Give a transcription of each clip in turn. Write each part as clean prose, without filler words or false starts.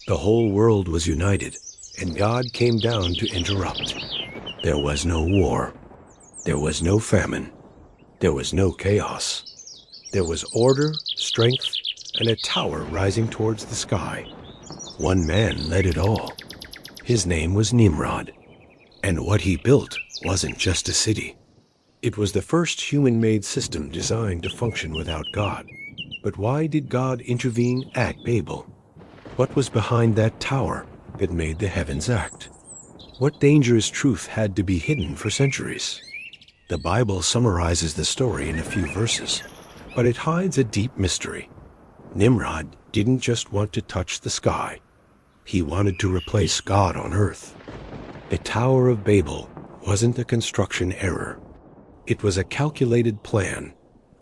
The whole world was united, and God came down to interrupt. There was no war. There was no famine. There was no chaos. There was order, strength, and a tower rising towards the sky. One man led it all. His name was Nimrod. And what he built wasn't just a city. It was the first human-made system designed to function without God. But why did God intervene at Babel? What was behind that tower that made the heavens act? What dangerous truth had to be hidden for centuries? The Bible summarizes the story in a few verses, but it hides a deep mystery. Nimrod didn't just want to touch the sky. He wanted to replace God on earth. The Tower of Babel wasn't a construction error. It was a calculated plan,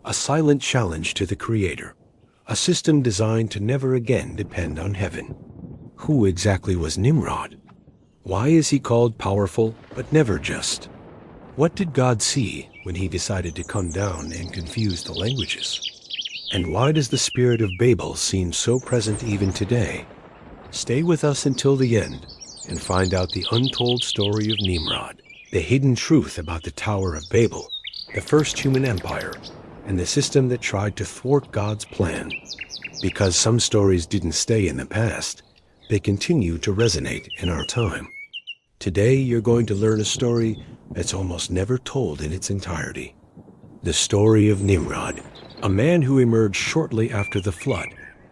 a silent challenge to the Creator, a system designed to never again depend on heaven. Who exactly was Nimrod? Why is he called powerful but never just? What did God see when he decided to come down and confuse the languages? And why does the spirit of Babel seem so present even today? Stay with us until the end and find out the untold story of Nimrod, the hidden truth about the Tower of Babel, the first human empire, and the system that tried to thwart God's plan. Because some stories didn't stay in the past, they continue to resonate in our time. Today you're going to learn a story that's almost never told in its entirety. The story of Nimrod, a man who emerged shortly after the flood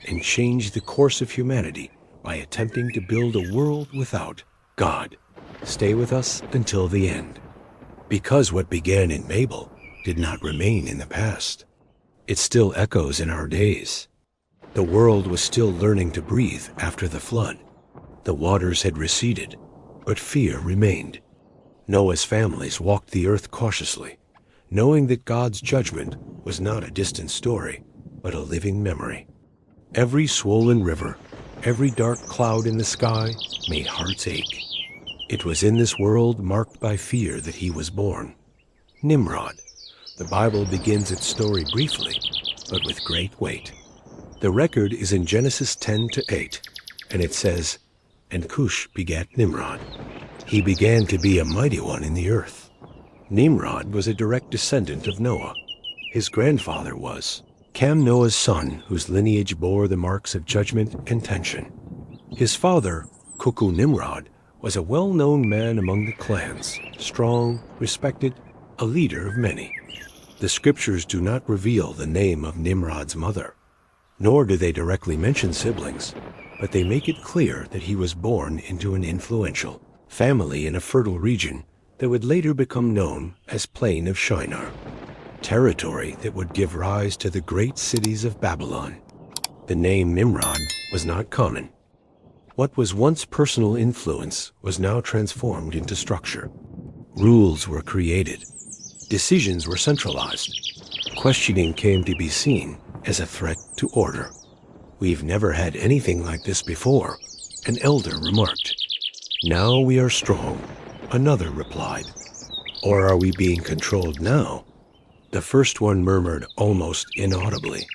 and changed the course of humanity by attempting to build a world without God. Stay with us until the end. Because what began in Babel did not remain in the past. It still echoes in our days. The world was still learning to breathe after the flood. The waters had receded, but fear remained. Noah's families walked the earth cautiously, knowing that God's judgment was not a distant story, but a living memory. Every swollen river, every dark cloud in the sky made hearts ache. It was in this world marked by fear that he was born. Nimrod. The Bible begins its story briefly, but with great weight. The record is in Genesis 10-8, and it says, "And Cush begat Nimrod. He began to be a mighty one in the earth." Nimrod was a direct descendant of Noah. His grandfather was Cam, Noah's son, whose lineage bore the marks of judgment and tension. His father, Kuku Nimrod, was a well-known man among the clans, strong, respected, a leader of many. The scriptures do not reveal the name of Nimrod's mother, nor do they directly mention siblings, but they make it clear that he was born into an influential family in a fertile region that would later become known as Plain of Shinar, territory that would give rise to the great cities of Babylon. The name Nimrod was not common. What was once personal influence was now transformed into structure. Rules were created. Decisions were centralized. Questioning came to be seen as a threat to order. "We've never had anything like this before," an elder remarked. "Now we are strong," another replied. "Or are we being controlled now?" The first one murmured almost inaudibly.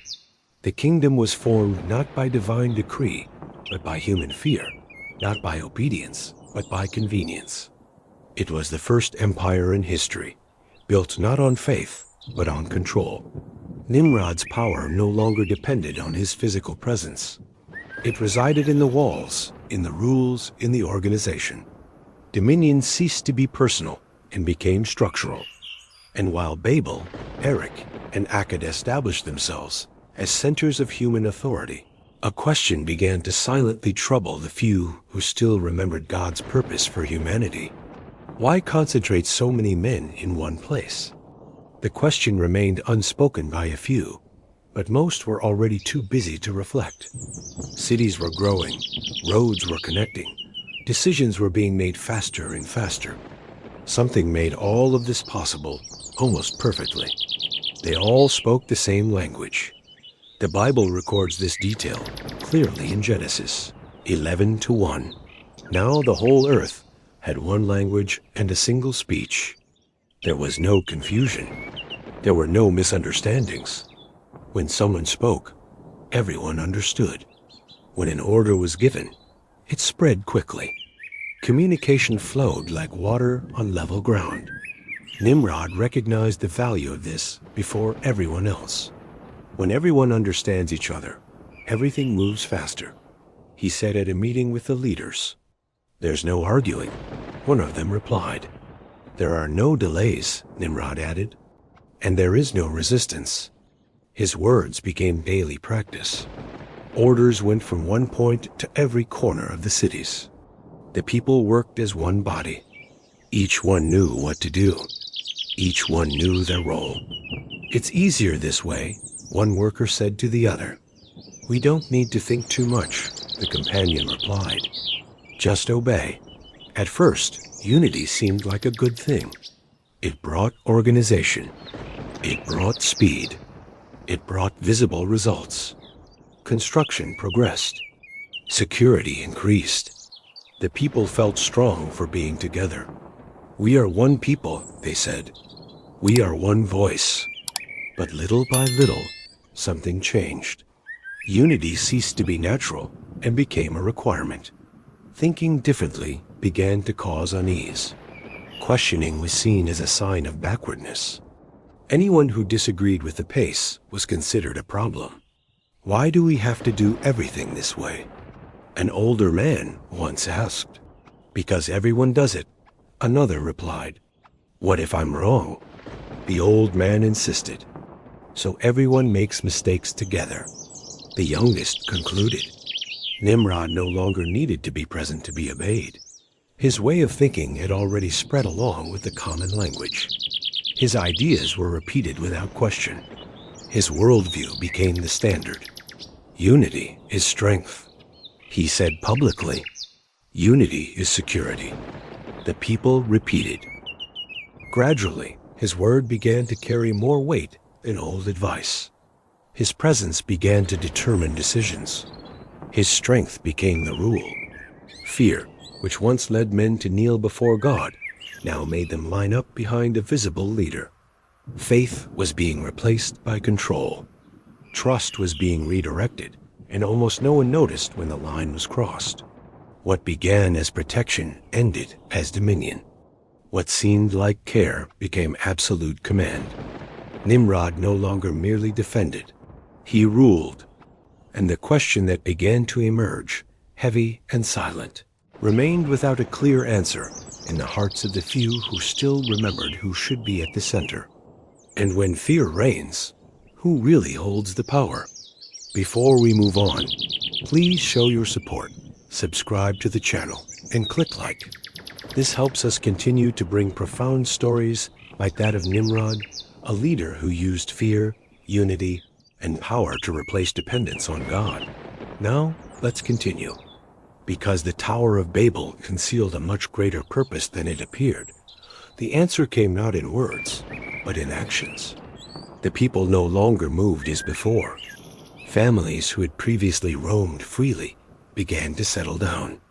The kingdom was formed not by divine decree, but by human fear, not by obedience, but by convenience. It was the first empire in history, built not on faith, but on control. Nimrod's power no longer depended on his physical presence. It resided in the walls, in the rules, in the organization. Dominion ceased to be personal and became structural. And while Babel, Erech, and Akkad established themselves as centers of human authority, a question began to silently trouble the few who still remembered God's purpose for humanity. Why concentrate so many men in one place? The question remained unspoken by a few, but most were already too busy to reflect. Cities were growing, roads were connecting, decisions were being made faster and faster. Something made all of this possible almost perfectly. They all spoke the same language. The Bible records this detail clearly in Genesis 11:1. Now the whole earth had one language and a single speech. There was no confusion. There were no misunderstandings. When someone spoke, everyone understood. When an order was given, It spread quickly. Communication flowed like water on level ground. Nimrod recognized the value of this before everyone else. When everyone understands each other, everything moves faster. He said at a meeting with the leaders. "There's no arguing," one of them replied. "There are no delays," Nimrod added, "and there is no resistance." His words became daily practice. Orders went from one point to every corner of the cities. The people worked as one body. Each one knew what to do. Each one knew their role. "It's easier this way," one worker said to the other. "We don't need to think too much," the companion replied. "Just obey." At first, unity seemed like a good thing. It brought organization. It brought speed. It brought visible results. Construction progressed. Security increased. The people felt strong for being together. "We are one people," they said. "We are one voice." But little by little, something changed. Unity ceased to be natural and became a requirement. Thinking differently began to cause unease. Questioning was seen as a sign of backwardness. Anyone who disagreed with the pace was considered a problem. "Why do we have to do everything this way?" An older man once asked. "Because everyone does it," another replied. "What if I'm wrong?" The old man insisted. "So everyone makes mistakes together," the youngest concluded. Nimrod no longer needed to be present to be obeyed. His way of thinking had already spread along with the common language. His ideas were repeated without question. His worldview became the standard. Unity is strength. He said publicly, "Unity is security." The people repeated. Gradually, his word began to carry more weight than old advice. His presence began to determine decisions. His strength became the rule. Fear, which once led men to kneel before God, now made them line up behind a visible leader. Faith was being replaced by control. Trust was being redirected, and almost no one noticed when the line was crossed. What began as protection ended as dominion. What seemed like care became absolute command. Nimrod no longer merely defended. He ruled. And the question that began to emerge, heavy and silent, remained without a clear answer in the hearts of the few who still remembered who should be at the center. And when fear reigns, who really holds the power? Before we move on, please show your support, subscribe to the channel, and click like. This helps us continue to bring profound stories like that of Nimrod, a leader who used fear, unity, and power to replace dependence on God. Now, let's continue. Because the Tower of Babel concealed a much greater purpose than it appeared, the answer came not in words, but in actions. The people no longer moved as before. Families who had previously roamed freely began to settle down.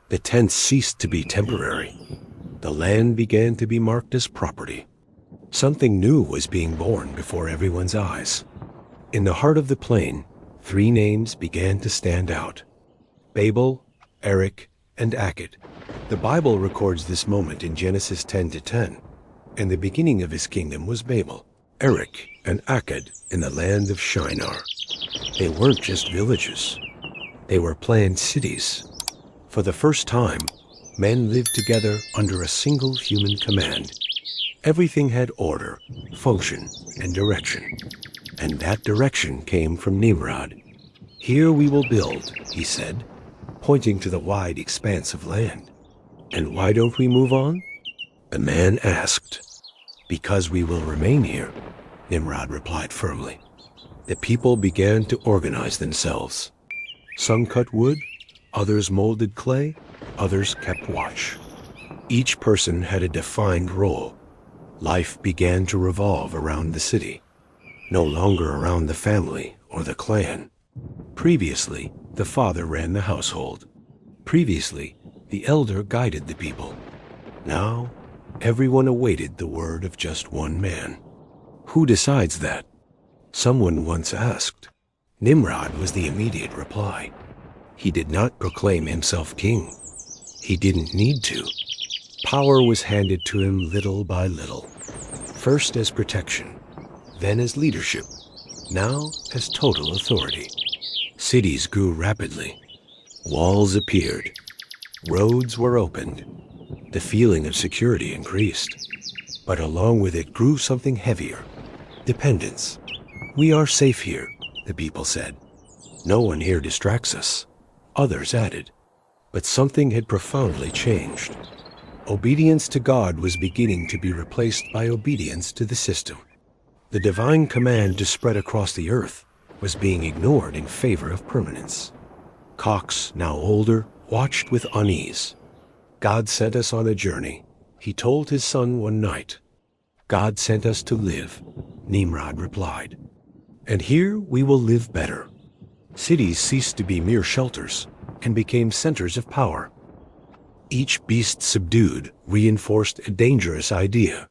The tents ceased to be temporary. The land began to be marked as property. Something new was being born before everyone's eyes. In the heart of the plain, 3 names began to stand out: Babel, Erech, and Akkad. The Bible records this moment in Genesis 10:10. And the beginning of his kingdom was Babel, Erech, and Akkad in the land of Shinar. They weren't just villages. They were planned cities. For the first time, men lived together under a single human command. Everything had order, function, and direction. And that direction came from Nimrod. "Here we will build," he said, pointing to the wide expanse of land. "And why don't we move on?" The man asked. "Because we will remain here," Nimrod replied firmly. The people began to organize themselves. Some cut wood, others molded clay, others kept watch. Each person had a defined role. Life began to revolve around the city, no longer around the family or the clan. Previously, the father ran the household. Previously, the elder guided the people. Now, everyone awaited the word of just one man. Who decides that? Someone once asked. Nimrod was the immediate reply. He did not proclaim himself king. He didn't need to. Power was handed to him little by little, first as protection, then as leadership, now as total authority. Cities grew rapidly. Walls appeared. Roads were opened. The feeling of security increased. But along with it grew something heavier: dependence. We are safe here, the people said. No one here distracts us. Others added. But something had profoundly changed. Obedience to God was beginning to be replaced by obedience to the system. The divine command to spread across the earth was being ignored in favor of permanence. Cox, now older, watched with unease. God sent us on a journey, he told his son one night. God sent us to live, Nimrod replied. And here we will live better. Cities ceased to be mere shelters and became centers of power. Each beast subdued reinforced a dangerous idea.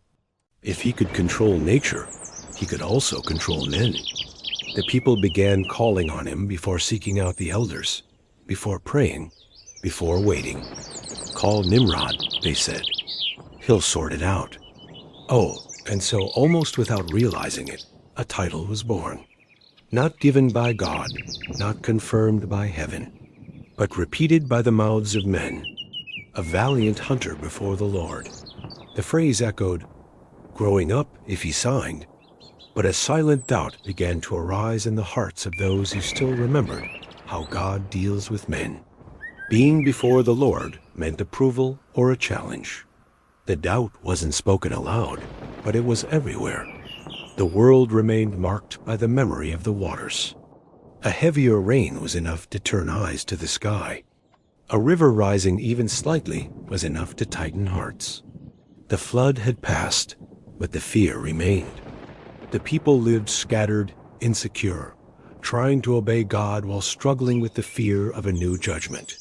If he could control nature, he could also control men. The people began calling on him before seeking out the elders, before praying, before waiting. Call Nimrod, they said. He'll sort it out. Oh, and so almost without realizing it, a title was born. Not given by God, not confirmed by heaven, but repeated by the mouths of men. A valiant hunter before the Lord. The phrase echoed, growing up if he signed. But a silent doubt began to arise in the hearts of those who still remembered how God deals with men. Being before the Lord meant approval or a challenge. The doubt wasn't spoken aloud, but it was everywhere. The world remained marked by the memory of the waters. A heavier rain was enough to turn eyes to the sky. A river rising even slightly was enough to tighten hearts. The flood had passed, but the fear remained. The people lived scattered, insecure, trying to obey God while struggling with the fear of a new judgment.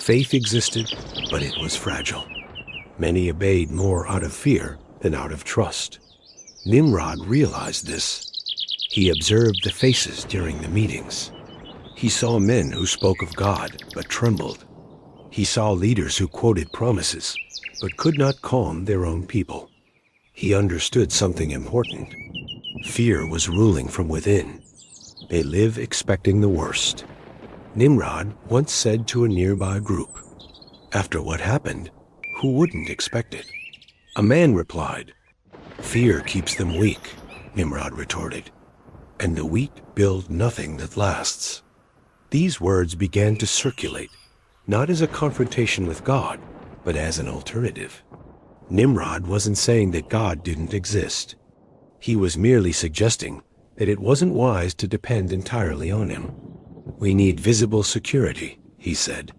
Faith existed, but it was fragile. Many obeyed more out of fear than out of trust. Nimrod realized this. He observed the faces during the meetings. He saw men who spoke of God but trembled. He saw leaders who quoted promises but could not calm their own people. He understood something important. Fear was ruling from within. They live expecting the worst. Nimrod once said to a nearby group, after what happened, who wouldn't expect it? A man replied, fear keeps them weak, Nimrod retorted, and the weak build nothing that lasts. These words began to circulate, not as a confrontation with God, but as an alternative. Nimrod wasn't saying that God didn't exist. He was merely suggesting that it wasn't wise to depend entirely on him. We need visible security, he said.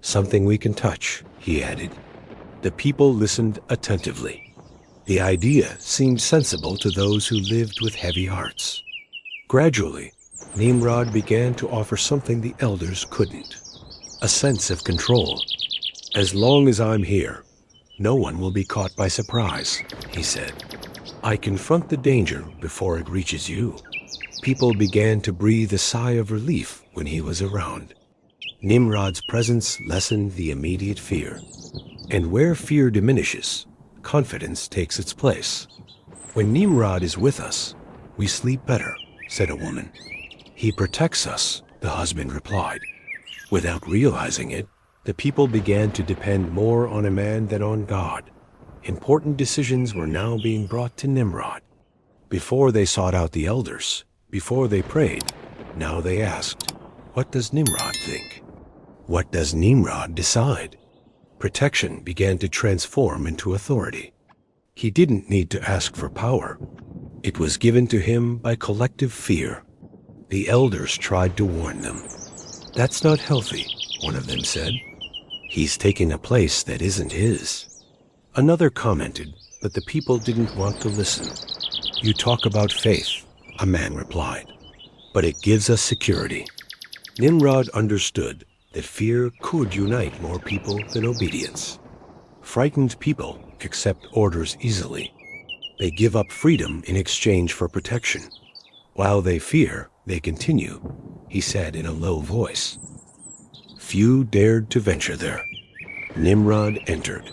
Something we can touch, he added. The people listened attentively. The idea seemed sensible to those who lived with heavy hearts. Gradually, Nimrod began to offer something the elders couldn't. A sense of control. As long as I'm here, no one will be caught by surprise, he said. I confront the danger before it reaches you. People began to breathe a sigh of relief when he was around. Nimrod's presence lessened the immediate fear. And where fear diminishes, confidence takes its place. When Nimrod is with us, we sleep better, said a woman. He protects us, the husband replied. Without realizing it, the people began to depend more on a man than on God. Important decisions were now being brought to Nimrod. Before they sought out the elders, before they prayed, now they asked, what does Nimrod think? What does Nimrod decide? Protection began to transform into authority. He didn't need to ask for power. It was given to him by collective fear. The elders tried to warn them. That's not healthy, one of them said. He's taking a place that isn't his. Another commented, but the people didn't want to listen. You talk about faith, a man replied, but it gives us security. Nimrod understood that fear could unite more people than obedience. Frightened people accept orders easily. They give up freedom in exchange for protection. While they fear, they continue, he said in a low voice. Few dared to venture there. Nimrod entered.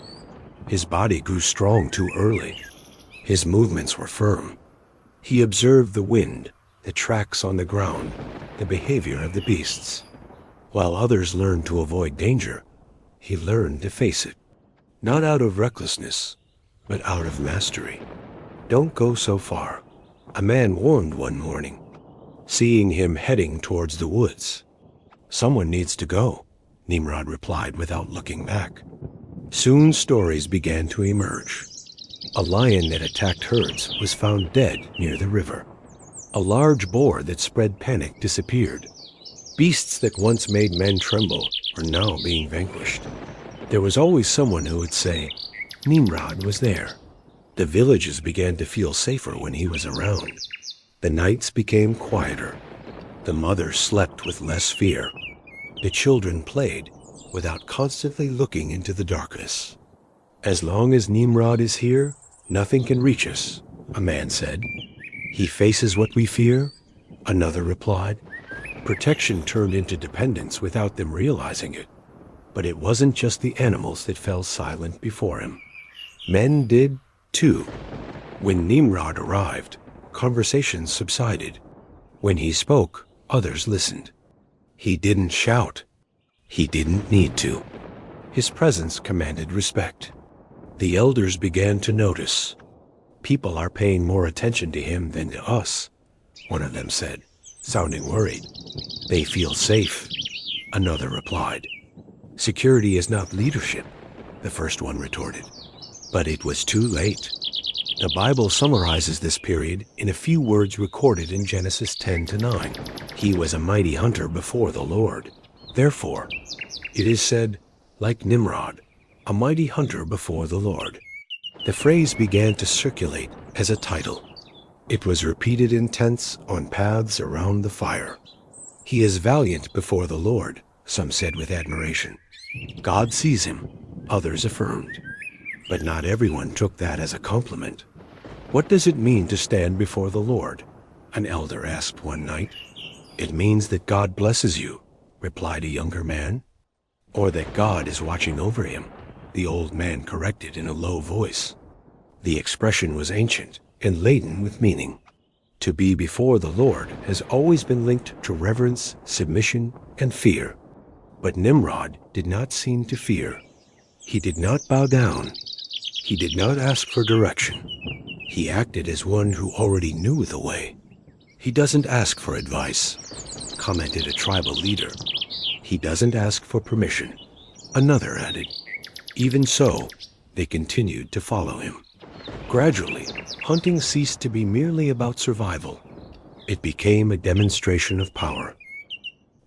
His body grew strong too early. His movements were firm. He observed the wind, the tracks on the ground, the behavior of the beasts. While others learned to avoid danger, he learned to face it. Not out of recklessness, but out of mastery. Don't go so far, a man warned one morning, seeing him heading towards the woods. Someone needs to go, Nimrod replied without looking back. Soon stories began to emerge. A lion that attacked herds was found dead near the river. A large boar that spread panic disappeared. Beasts that once made men tremble were now being vanquished. There was always someone who would say, Nimrod was there. The villages began to feel safer when he was around. The nights became quieter. The mothers slept with less fear. The children played without constantly looking into the darkness. As long as Nimrod is here, nothing can reach us, a man said. He faces what we fear, another replied. Protection turned into dependence without them realizing it. But it wasn't just the animals that fell silent before him. Men did, too. When Nimrod arrived, conversations subsided. When he spoke, others listened. He didn't shout. He didn't need to. His presence commanded respect. The elders began to notice. People are paying more attention to him than to us, one of them said, sounding worried. They feel safe, another replied. Security is not leadership, the first one retorted. But it was too late. The Bible summarizes this period in a few words recorded in Genesis 10-9. He was a mighty hunter before the Lord. Therefore, it is said, like Nimrod, a mighty hunter before the Lord. The phrase began to circulate as a title. It was repeated in tents on paths around the fire. He is valiant before the Lord, some said with admiration. God sees him, others affirmed. But not everyone took that as a compliment. What does it mean to stand before the Lord? An elder asked one night. It means that God blesses you, replied a younger man. Or that God is watching over him, the old man corrected in a low voice. The expression was ancient and laden with meaning. To be before the Lord has always been linked to reverence, submission, and fear. But Nimrod did not seem to fear. He did not bow down. He did not ask for direction. He acted as one who already knew the way. He doesn't ask for advice, commented a tribal leader. He doesn't ask for permission, another added. Even so, they continued to follow him. Gradually, hunting ceased to be merely about survival. It became a demonstration of power.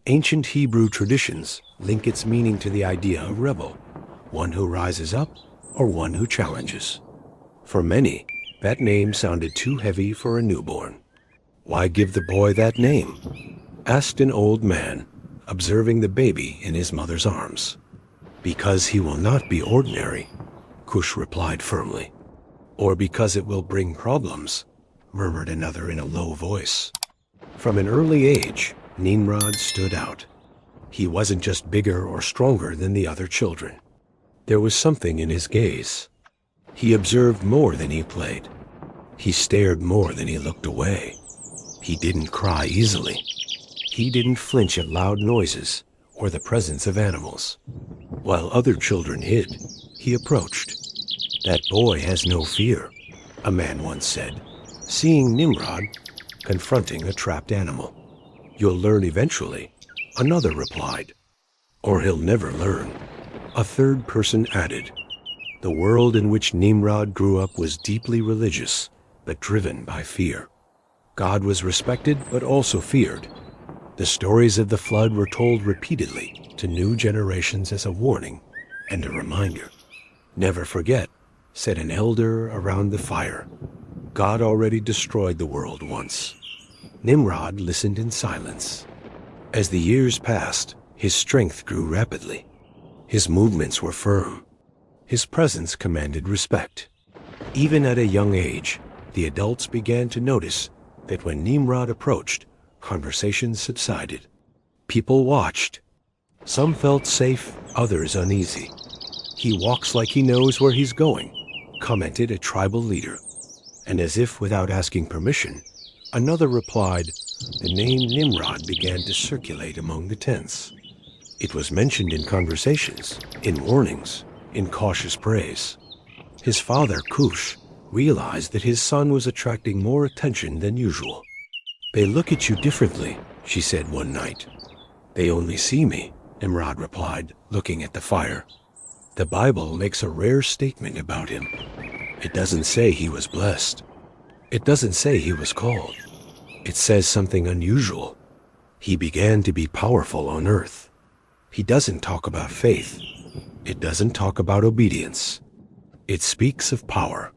Ancient Hebrew traditions link its meaning to the idea of rebel, one who rises up or one who challenges. For many, that name sounded too heavy for a newborn. Why give the boy that name? Asked an old man, observing the baby in his mother's arms. Because he will not be ordinary, Cush replied firmly. Or because it will bring problems, murmured another in a low voice. From an early age, Nimrod stood out. He wasn't just bigger or stronger than the other children. There was something in his gaze. He observed more than he played. He stared more than he looked away. He didn't cry easily. He didn't flinch at loud noises or the presence of animals. While other children hid, he approached. That boy has no fear, a man once said, seeing Nimrod confronting a trapped animal. You'll learn eventually, another replied. Or he'll never learn, a third person added. The world in which Nimrod grew up was deeply religious, but driven by fear. God was respected, but also feared. The stories of the flood were told repeatedly to new generations as a warning and a reminder. Never forget, said an elder around the fire. God already destroyed the world once. Nimrod listened in silence. As the years passed, his strength grew rapidly. His movements were firm. His presence commanded respect. Even at a young age, the adults began to notice that when Nimrod approached, conversations subsided. People watched. Some felt safe, others uneasy. "He walks like he knows where he's going," commented a tribal leader. And as if without asking permission, another replied, the name Nimrod began to circulate among the tents. It was mentioned in conversations, in warnings, in cautious praise. His father, Cush, realized that his son was attracting more attention than usual. "They look at you differently," she said one night. "They only see me," Nimrod replied, looking at the fire. "The Bible makes a rare statement about him. It doesn't say he was blessed. It doesn't say he was called. It says something unusual. He began to be powerful on earth. He doesn't talk about faith. It doesn't talk about obedience. It speaks of power.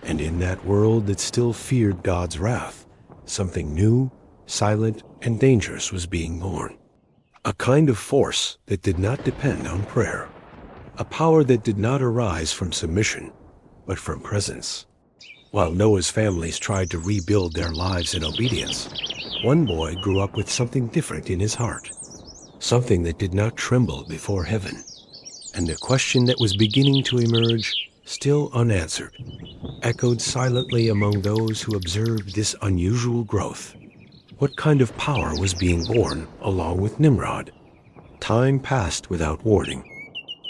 And in that world that still feared God's wrath, something new, silent, and dangerous was being born. A kind of force that did not depend on prayer. A power that did not arise from submission, but from presence. While Noah's families tried to rebuild their lives in obedience, one boy grew up with something different in his heart. Something that did not tremble before heaven. And the question that was beginning to emerge, still unanswered, echoed silently among those who observed this unusual growth. What kind of power was being born along with Nimrod? Time passed without warning.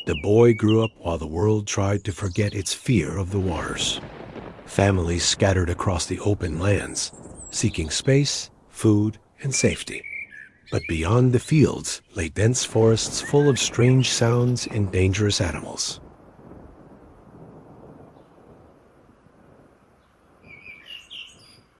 The boy grew up while the world tried to forget its fear of the waters. Families scattered across the open lands, seeking space, food, and safety. But beyond the fields lay dense forests full of strange sounds and dangerous animals.